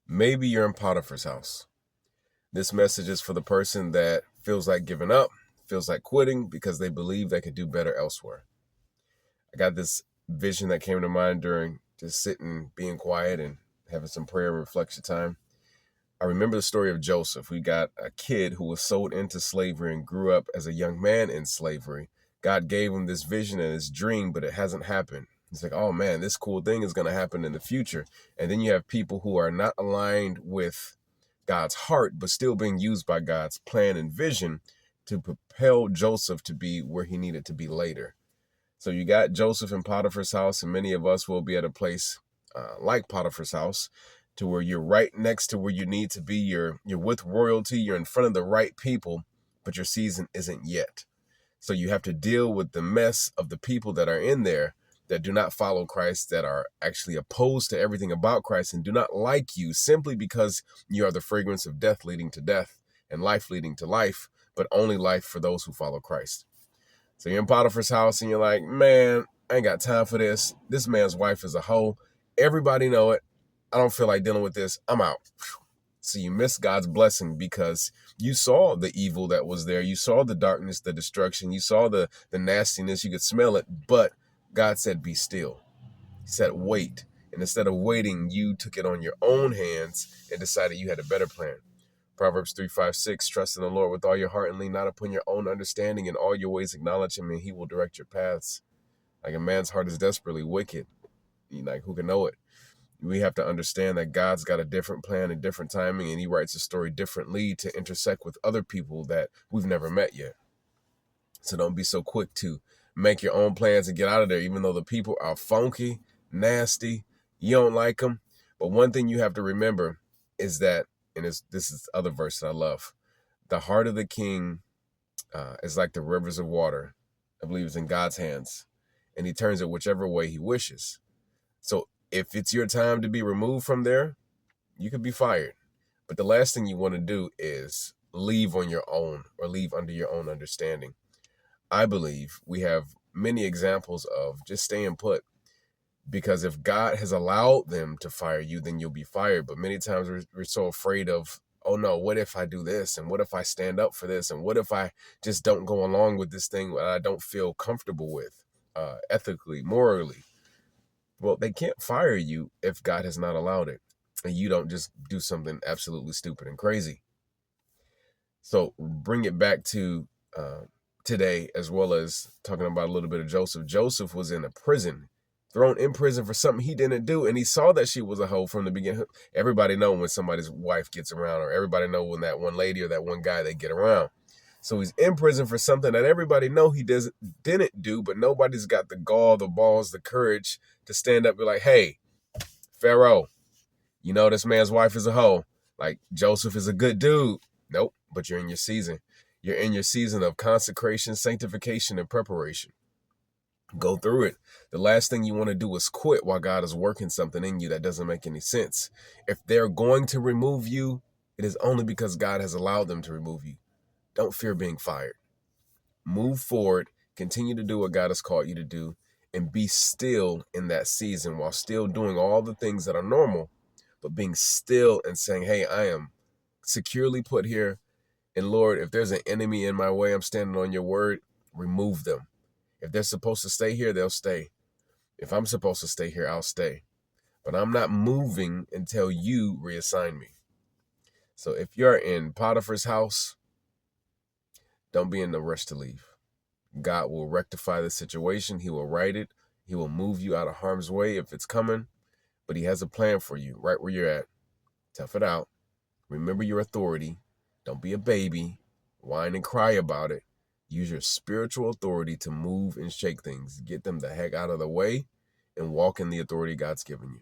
Maybe you're in Potiphar's house. This message is for the person that feels like giving up, feels like quitting because they believe they could do better elsewhere. I got this vision that came to mind during just sitting, being quiet, and having some prayer and reflection time. I remember the story of Joseph. We got a kid who was sold into slavery and grew up as a young man in slavery. God gave him this vision and his dream, but it hasn't happened. He's like, oh man, this cool thing is going to happen in the future. And then you have people who are not aligned with God's heart, but still being used by God's plan and vision to propel Joseph to be where he needed to be later. So you got Joseph in Potiphar's house, and many of us will be at a place like Potiphar's house, to where you're right next to where you need to be. You're with royalty. You're in front of the right people, but your season isn't yet. So you have to deal with the mess of the people that are in there that do not follow Christ, that are actually opposed to everything about Christ and do not like you simply because you are the fragrance of death leading to death and life leading to life, but only life for those who follow Christ. So you're in Potiphar's house and you're like, man, I ain't got time for this. This man's wife is a hoe. Everybody know it. I don't feel like dealing with this. I'm out. So you miss God's blessing because you saw the evil that was there. You saw the darkness, the destruction. You saw the nastiness. You could smell it. But God said, be still. He said, wait. And instead of waiting, you took it on your own hands and decided you had a better plan. Proverbs 3:5-6, trust in the Lord with all your heart and lean not upon your own understanding. In all your ways acknowledge him and he will direct your paths. Like a man's heart is desperately wicked. Like, who can know it? We have to understand that God's got a different plan and different timing, and he writes a story differently to intersect with other people that we've never met yet. So don't be so quick to make your own plans and get out of there, even though the people are funky, nasty, you don't like them. But one thing you have to remember is that, and this is the other verse that I love, the heart of the king is like the rivers of water. I believe it's in God's hands, and he turns it whichever way he wishes. So if it's your time to be removed from there, you could be fired. But the last thing you want to do is leave on your own or leave under your own understanding. I believe we have many examples of just staying put, because if God has allowed them to fire you, then you'll be fired. But many times we're so afraid of, oh no, what if I do this? And what if I stand up for this? And what if I just don't go along with this thing that I don't feel comfortable with, ethically, morally? Well, they can't fire you if God has not allowed it, and you don't just do something absolutely stupid and crazy. So bring it back to today, as well as talking about a little bit of Joseph. Joseph was in a prison, thrown in prison for something he didn't do, and he saw that she was a hoe from the beginning. Everybody know when somebody's wife gets around, or everybody know when that one lady or that one guy, they get around. So he's in prison for something that everybody know he didn't do, but nobody's got the gall, the balls, the courage to stand up and be like, hey, Pharaoh, you know this man's wife is a hoe. Like, Joseph is a good dude. Nope, but you're in your season. You're in your season of consecration, sanctification, and preparation. Go through it. The last thing you want to do is quit while God is working something in you that doesn't make any sense. If they're going to remove you, it is only because God has allowed them to remove you. Don't fear being fired. Move forward, continue to do what God has called you to do, and be still in that season while still doing all the things that are normal, but being still and saying, hey, I am securely put here. And Lord, if there's an enemy in my way, I'm standing on your word, remove them. If they're supposed to stay here, they'll stay. If I'm supposed to stay here, I'll stay. But I'm not moving until you reassign me. So if you're in Potiphar's house, don't be in no rush to leave. God will rectify the situation. He will right it. He will move you out of harm's way if it's coming. But he has a plan for you right where you're at. Tough it out. Remember your authority. Don't be a baby. Whine and cry about it. Use your spiritual authority to move and shake things. Get them the heck out of the way and walk in the authority God's given you.